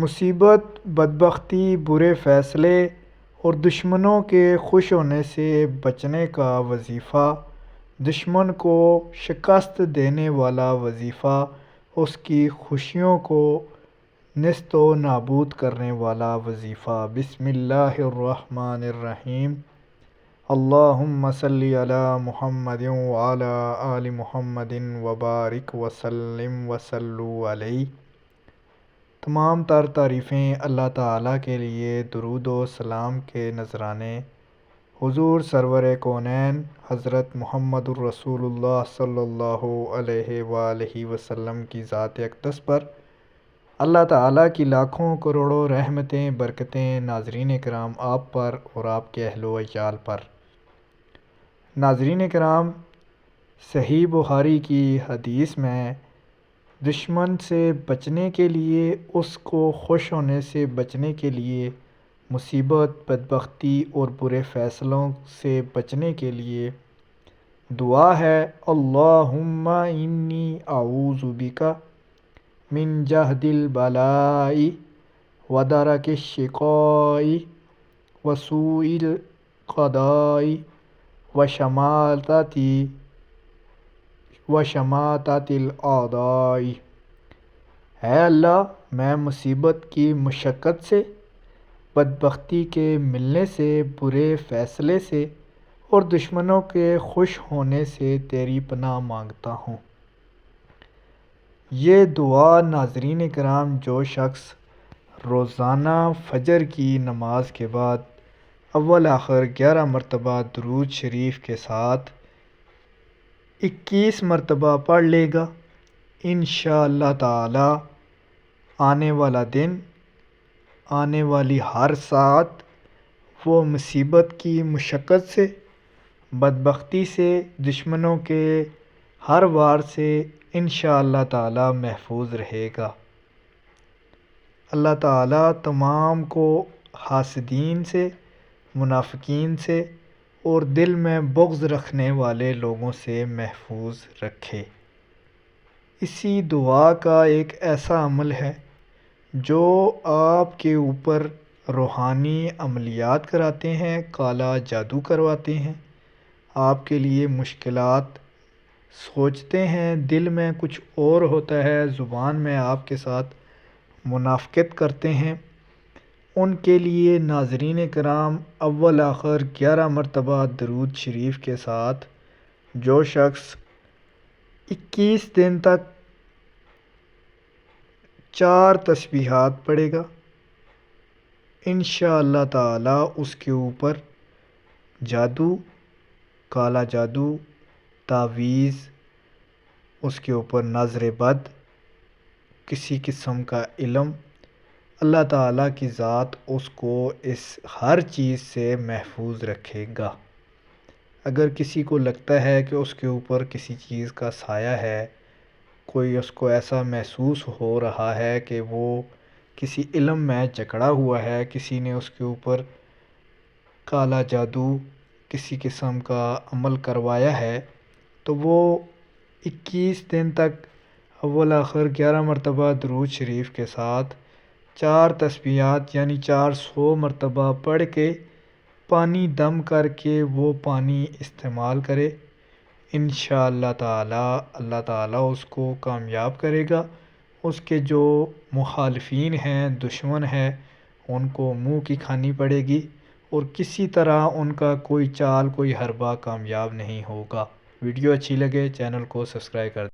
مصیبت، بدبختی، برے فیصلے اور دشمنوں کے خوش ہونے سے بچنے کا وظیفہ، دشمن کو شکست دینے والا وظیفہ، اس کی خوشیوں کو نیست و نابود کرنے والا وظیفہ۔ بسم اللہ الرحمن الرحیم۔ اللہم صلی علی محمد وعلی آل محمد وبارک وسلم وصلوا علیہ۔ تمام تر تعریفیں اللہ تعالیٰ کے لیے، درود و سلام کے نذرانے حضور سرور کونین حضرت محمد الرسول اللہ صلی اللہ علیہ وآلہ وسلم کی ذات اقدس پر اللہ تعالیٰ کی لاکھوں کروڑوں رحمتیں برکتیں ناظرین کرام آپ پر اور آپ کے اہل و عیال پر۔ ناظرین کرام، صحیح بخاری کی حدیث میں دشمن سے بچنے کے لیے، اس کو خوش ہونے سے بچنے کے لیے، مصیبت، بدبختی اور برے فیصلوں سے بچنے کے لیے دعا ہے: اللہم انی اعوذ بک من جہد البلاء ودرک الشقاء وسوء القضاء وشماتۃ الاعداء۔ اے اللہ، میں مصیبت کی مشقت سے، بدبختی کے ملنے سے، برے فیصلے سے اور دشمنوں کے خوش ہونے سے تیری پناہ مانگتا ہوں۔ یہ دعا ناظرین کرام، جو شخص روزانہ فجر کی نماز کے بعد اول آخر 11 مرتبہ درود شریف کے ساتھ 21 مرتبہ پڑھ لے گا، انشاءاللہ تعالی آنے والا دن، آنے والی ہر ساعت وہ مصیبت کی مشقت سے، بدبختی سے، دشمنوں کے ہر وار سے انشاءاللہ تعالی محفوظ رہے گا۔ اللہ تعالی تمام کو حاسدین سے، منافقین سے اور دل میں بغض رکھنے والے لوگوں سے محفوظ رکھے۔ اسی دعا کا ایک ایسا عمل ہے جو آپ کے اوپر روحانی عملیات کراتے ہیں، کالا جادو کرواتے ہیں، آپ کے لیے مشکلات سوچتے ہیں، دل میں کچھ اور ہوتا ہے، زبان میں آپ کے ساتھ منافقت کرتے ہیں۔ ان کے لیے ناظرین کرام، اول آخر 11 مرتبہ درود شریف کے ساتھ جو شخص 21 دن تک 4 تسبیحات پڑھے گا، انشاءاللہ تعالی اس کے اوپر جادو، کالا جادو، تعویذ، اس کے اوپر نظر بد، کسی قسم کا علم، اللہ تعالیٰ کی ذات اس کو اس ہر چیز سے محفوظ رکھے گا۔ اگر کسی کو لگتا ہے کہ اس کے اوپر کسی چیز کا سایہ ہے، کوئی اس کو ایسا محسوس ہو رہا ہے کہ وہ کسی علم میں جکڑا ہوا ہے، کسی نے اس کے اوپر کالا جادو، کسی قسم کا عمل کروایا ہے، تو وہ 21 دن تک اول آخر 11 مرتبہ درود شریف کے ساتھ 4 تسبیحات یعنی 400 مرتبہ پڑھ کے پانی دم کر کے وہ پانی استعمال کرے۔ انشاءاللہ تعالی اللہ تعالیٰ اس کو کامیاب کرے گا۔ اس کے جو مخالفین ہیں، دشمن ہیں، ان کو منہ کی کھانی پڑے گی اور کسی طرح ان کا کوئی چال، کوئی حربہ کامیاب نہیں ہوگا۔ ویڈیو اچھی لگے چینل کو سبسکرائب کر دیں۔